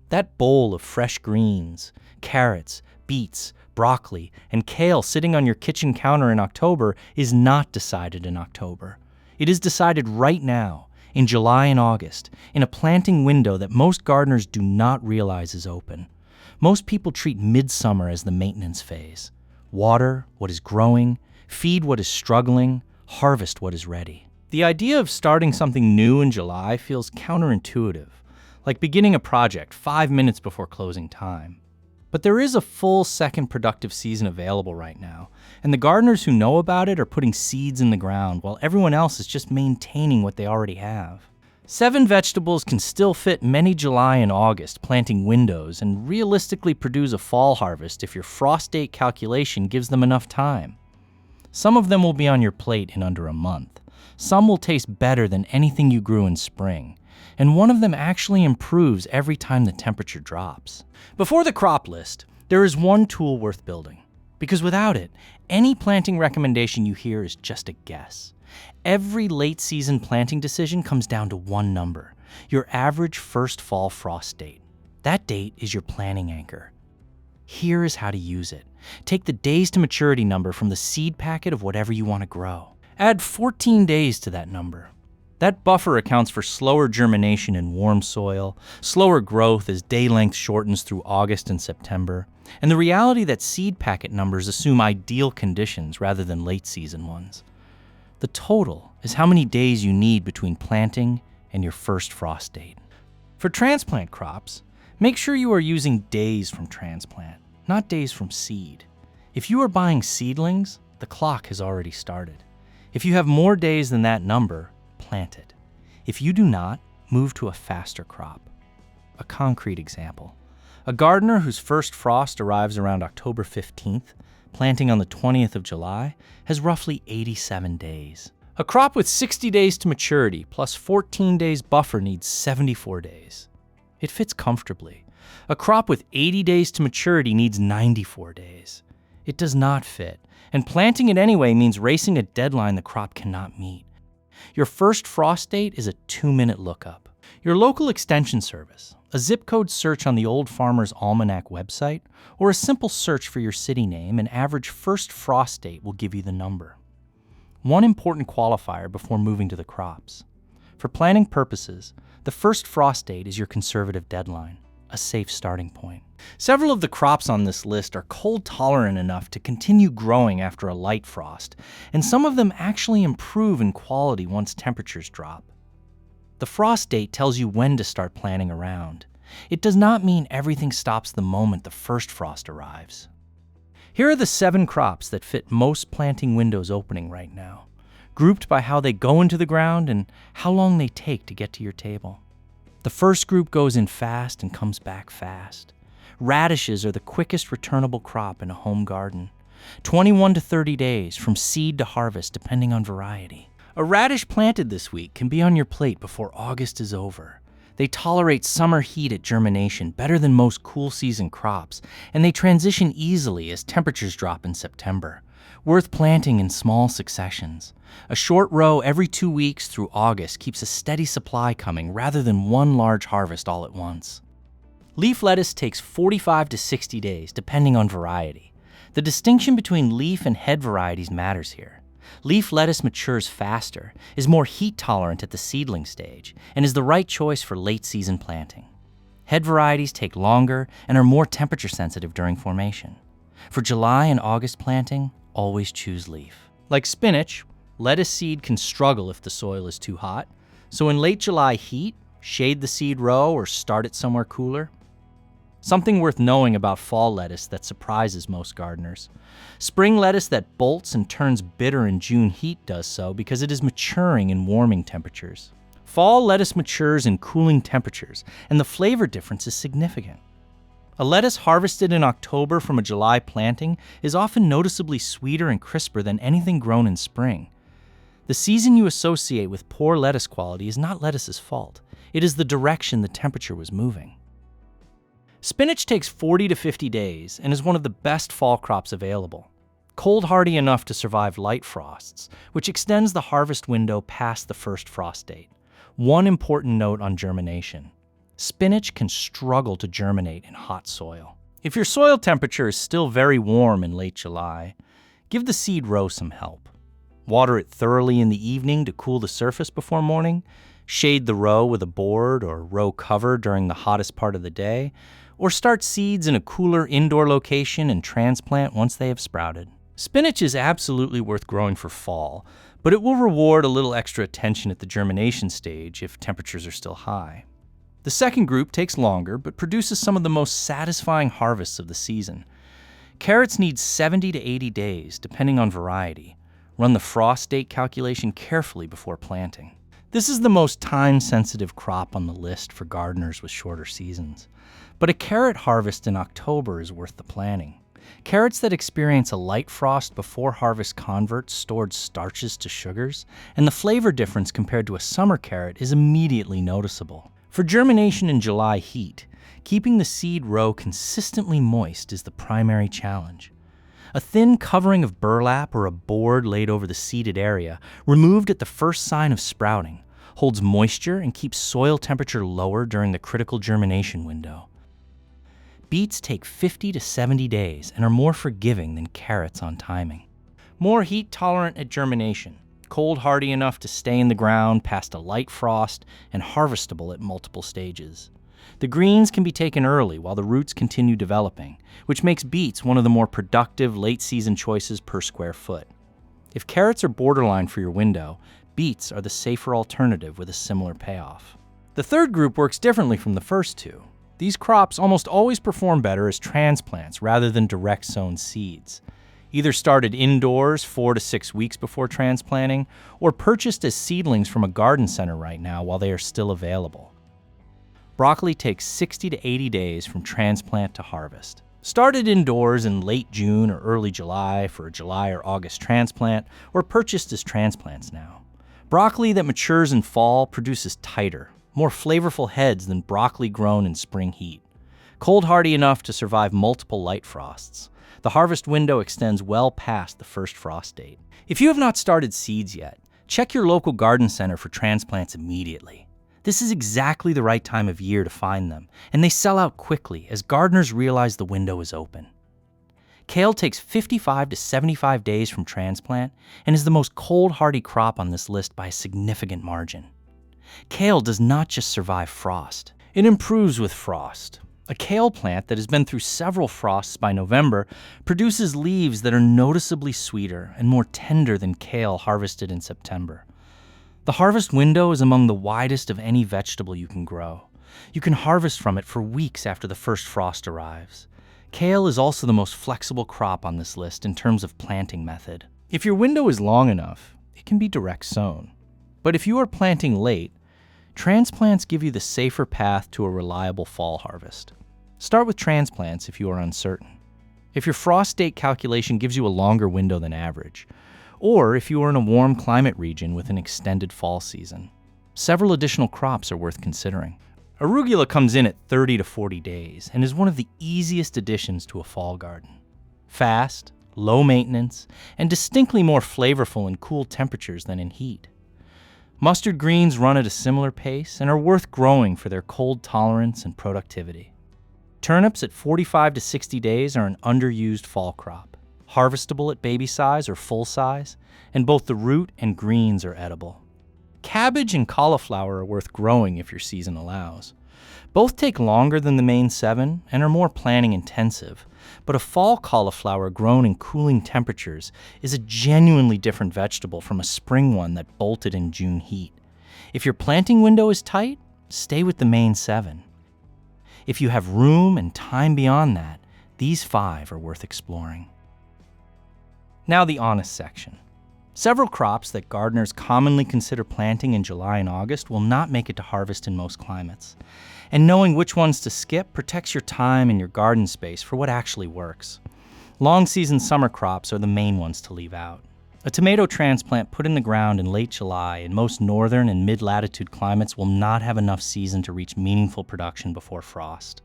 That bowl of fresh greens, carrots, beets, broccoli, and kale sitting on your kitchen counter in October is not decided in October. It is decided right now, in July and August, in a planting window that most gardeners do not realize is open. Most people treat midsummer as the maintenance phase. Water what is growing, feed what is struggling, harvest what is ready. The idea of starting something new in July feels counterintuitive, like beginning a project 5 minutes before closing time. But there is a full second productive season available right now, and the gardeners who know about it are putting seeds in the ground while everyone else is just maintaining what they already have. 7 vegetables can still fit many July and August planting windows and realistically produce a fall harvest if your frost date calculation gives them enough time. Some of them will be on your plate in under a month. Some will taste better than anything you grew in spring. And one of them actually improves every time the temperature drops. Before the crop list, there is one tool worth building, because without it, any planting recommendation you hear is just a guess. Every late season planting decision comes down to one number, your average first fall frost date. That date is your planning anchor. Here is how to use it. Take the days to maturity number from the seed packet of whatever you want to grow. Add 14 days to that number. That buffer accounts for slower germination in warm soil, slower growth as day length shortens through August and September, and the reality that seed packet numbers assume ideal conditions rather than late season ones. The total is how many days you need between planting and your first frost date. For transplant crops, make sure you are using days from transplant, not days from seed. If you are buying seedlings, the clock has already started. If you have more days than that number, plant it. If you do not, move to a faster crop. A concrete example. A gardener whose first frost arrives around October 15th, planting on the 20th of July, has roughly 87 days. A crop with 60 days to maturity plus 14 days buffer needs 74 days. It fits comfortably. A crop with 80 days to maturity needs 94 days. It does not fit, and planting it anyway means racing a deadline the crop cannot meet. Your first frost date is a 2-minute lookup. Your local extension service, a zip code search on the Old Farmer's Almanac website, or a simple search for your city name and average first frost date will give you the number. One important qualifier before moving to the crops. For planning purposes, the first frost date is your conservative deadline, a safe starting point. Several of the crops on this list are cold tolerant enough to continue growing after a light frost, and some of them actually improve in quality once temperatures drop. The frost date tells you when to start planning around. It does not mean everything stops the moment the first frost arrives. Here are the 7 crops that fit most planting windows opening right now, grouped by how they go into the ground and how long they take to get to your table. The first group goes in fast and comes back fast. Radishes are the quickest returnable crop in a home garden. 21 to 30 days from seed to harvest depending on variety. A radish planted this week can be on your plate before August is over. They tolerate summer heat at germination better than most cool season crops, and they transition easily as temperatures drop in September. Worth planting in small successions. A short row every 2 weeks through August keeps a steady supply coming rather than one large harvest all at once. Leaf lettuce takes 45 to 60 days, depending on variety. The distinction between leaf and head varieties matters here. Leaf lettuce matures faster, is more heat tolerant at the seedling stage, and is the right choice for late season planting. Head varieties take longer and are more temperature sensitive during formation. For July and August planting, always choose leaf. Like spinach, lettuce seed can struggle if the soil is too hot, so in late July heat, shade the seed row or start it somewhere cooler. Something worth knowing about fall lettuce that surprises most gardeners. Spring lettuce that bolts and turns bitter in June heat does so because it is maturing in warming temperatures. Fall lettuce matures in cooling temperatures, and the flavor difference is significant. A lettuce harvested in October from a July planting is often noticeably sweeter and crisper than anything grown in spring. The season you associate with poor lettuce quality is not lettuce's fault. It is the direction the temperature was moving. Spinach takes 40 to 50 days and is one of the best fall crops available. Cold hardy enough to survive light frosts, which extends the harvest window past the first frost date. One important note on germination. Spinach can struggle to germinate in hot soil. If your soil temperature is still very warm in late July, give the seed row some help. Water it thoroughly in the evening to cool the surface before morning, shade the row with a board or row cover during the hottest part of the day, or start seeds in a cooler indoor location and transplant once they have sprouted. Spinach is absolutely worth growing for fall, but it will reward a little extra attention at the germination stage if temperatures are still high. The second group takes longer, but produces some of the most satisfying harvests of the season. Carrots need 70 to 80 days, depending on variety. Run the frost date calculation carefully before planting. This is the most time-sensitive crop on the list for gardeners with shorter seasons. But a carrot harvest in October is worth the planning. Carrots that experience a light frost before harvest convert stored starches to sugars, and the flavor difference compared to a summer carrot is immediately noticeable. For germination in July heat, keeping the seed row consistently moist is the primary challenge. A thin covering of burlap or a board laid over the seeded area, removed at the first sign of sprouting, holds moisture and keeps soil temperature lower during the critical germination window. Beets take 50 to 70 days and are more forgiving than carrots on timing. More heat tolerant at germination, cold hardy enough to stay in the ground past a light frost, and harvestable at multiple stages. The greens can be taken early while the roots continue developing, which makes beets one of the more productive late-season choices per square foot. If carrots are borderline for your window, beets are the safer alternative with a similar payoff. The third group works differently from the first two. These crops almost always perform better as transplants rather than direct sown seeds. Either started indoors 4 to 6 weeks before transplanting, or purchased as seedlings from a garden center right now while they are still available. Broccoli takes 60 to 80 days from transplant to harvest. Started indoors in late June or early July for a July or August transplant, or purchased as transplants now. Broccoli that matures in fall produces tighter, more flavorful heads than broccoli grown in spring heat. Cold hardy enough to survive multiple light frosts. The harvest window extends well past the first frost date. If you have not started seeds yet, check your local garden center for transplants immediately. This is exactly the right time of year to find them, and they sell out quickly as gardeners realize the window is open. Kale takes 55 to 75 days from transplant and is the most cold hardy crop on this list by a significant margin. Kale does not just survive frost, it improves with frost. A kale plant that has been through several frosts by November produces leaves that are noticeably sweeter and more tender than kale harvested in September. The harvest window is among the widest of any vegetable you can grow. You can harvest from it for weeks after the first frost arrives. Kale is also the most flexible crop on this list in terms of planting method. If your window is long enough, it can be direct sown. But if you are planting late, transplants give you the safer path to a reliable fall harvest. Start with transplants if you are uncertain. If your frost date calculation gives you a longer window than average, or if you are in a warm climate region with an extended fall season. Several additional crops are worth considering. Arugula comes in at 30 to 40 days and is one of the easiest additions to a fall garden. Fast, low maintenance, and distinctly more flavorful in cool temperatures than in heat. Mustard greens run at a similar pace and are worth growing for their cold tolerance and productivity. Turnips at 45 to 60 days are an underused fall crop, harvestable at baby size or full size, and both the root and greens are edible. Cabbage and cauliflower are worth growing if your season allows. Both take longer than the main 7 and are more planning intensive, but a fall cauliflower grown in cooling temperatures is a genuinely different vegetable from a spring one that bolted in June heat. If your planting window is tight, stay with the main 7. If you have room and time beyond that, these 5 are worth exploring. Now the honest section. Several crops that gardeners commonly consider planting in July and August will not make it to harvest in most climates. And knowing which ones to skip protects your time and your garden space for what actually works. Long season summer crops are the main ones to leave out. A tomato transplant put in the ground in late July in most northern and mid-latitude climates will not have enough season to reach meaningful production before frost.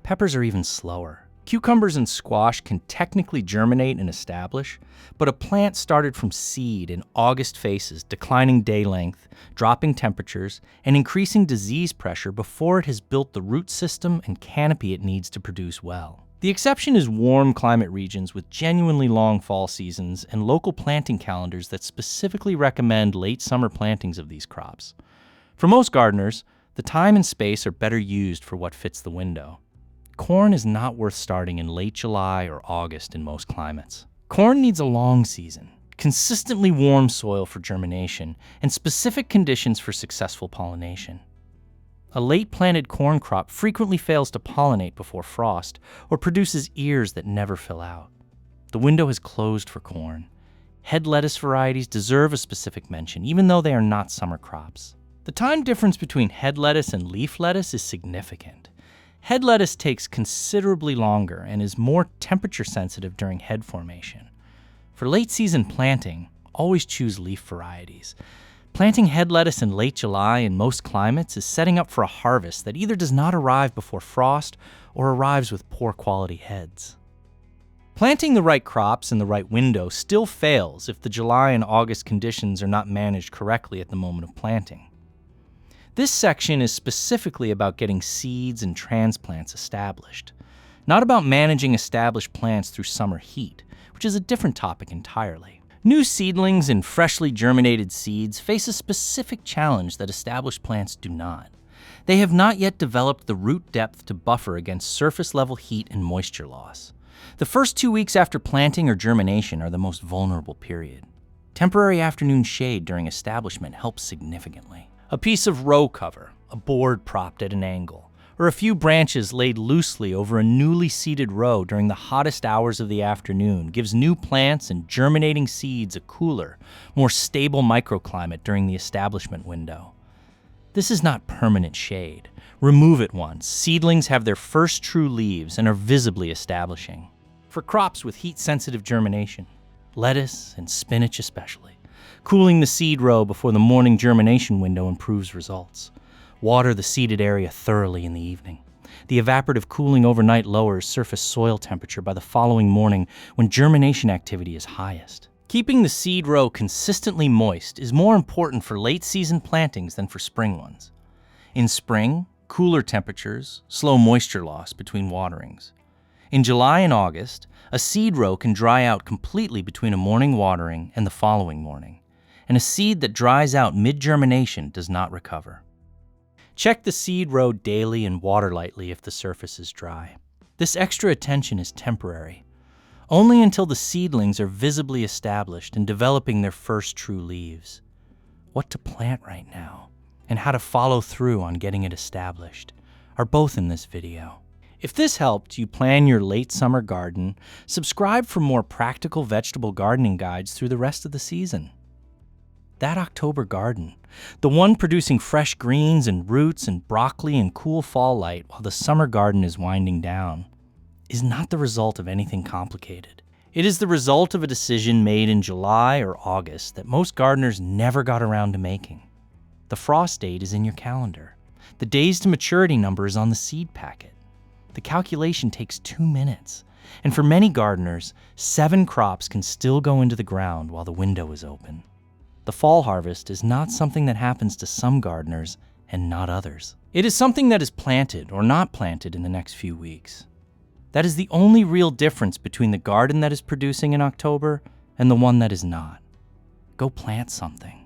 Peppers are even slower. Cucumbers and squash can technically germinate and establish, but a plant started from seed in August faces declining day length, dropping temperatures, and increasing disease pressure before it has built the root system and canopy it needs to produce well. The exception is warm climate regions with genuinely long fall seasons and local planting calendars that specifically recommend late summer plantings of these crops. For most gardeners, the time and space are better used for what fits the window. Corn is not worth starting in late July or August in most climates. Corn needs a long season, consistently warm soil for germination, and specific conditions for successful pollination. A late-planted corn crop frequently fails to pollinate before frost or produces ears that never fill out. The window has closed for corn. Head lettuce varieties deserve a specific mention, even though they are not summer crops. The time difference between head lettuce and leaf lettuce is significant. Head lettuce takes considerably longer and is more temperature sensitive during head formation. For late season planting, always choose leaf varieties. Planting head lettuce in late July in most climates is setting up for a harvest that either does not arrive before frost or arrives with poor quality heads. Planting the right crops in the right window still fails if the July and August conditions are not managed correctly at the moment of planting. This section is specifically about getting seeds and transplants established, not about managing established plants through summer heat, which is a different topic entirely. New seedlings and freshly germinated seeds face a specific challenge that established plants do not. They have not yet developed the root depth to buffer against surface-level heat and moisture loss. The first 2 weeks after planting or germination are the most vulnerable period. Temporary afternoon shade during establishment helps significantly. A piece of row cover, a board propped at an angle, or a few branches laid loosely over a newly seeded row during the hottest hours of the afternoon gives new plants and germinating seeds a cooler, more stable microclimate during the establishment window. This is not permanent shade. Remove it once. Seedlings have their first true leaves and are visibly establishing. For crops with heat-sensitive germination, lettuce and spinach especially, cooling the seed row before the morning germination window improves results. Water the seeded area thoroughly in the evening. The evaporative cooling overnight lowers surface soil temperature by the following morning when germination activity is highest. Keeping the seed row consistently moist is more important for late-season plantings than for spring ones. In spring, cooler temperatures slow moisture loss between waterings. In July and August, a seed row can dry out completely between a morning watering and the following morning, and a seed that dries out mid-germination does not recover. Check the seed row daily and water lightly if the surface is dry. This extra attention is temporary, only until the seedlings are visibly established and developing their first true leaves. What to plant right now, and how to follow through on getting it established, are both in this video. If this helped you plan your late summer garden, subscribe for more practical vegetable gardening guides through the rest of the season. That October garden, the one producing fresh greens and roots and broccoli and cool fall light while the summer garden is winding down, is not the result of anything complicated. It is the result of a decision made in July or August that most gardeners never got around to making. The frost date is in your calendar. The days to maturity number is on the seed packet. The calculation takes 2 minutes, and for many gardeners, 7 crops can still go into the ground while the window is open. The fall harvest is not something that happens to some gardeners and not others. It is something that is planted or not planted in the next few weeks. That is the only real difference between the garden that is producing in October and the one that is not. Go plant something.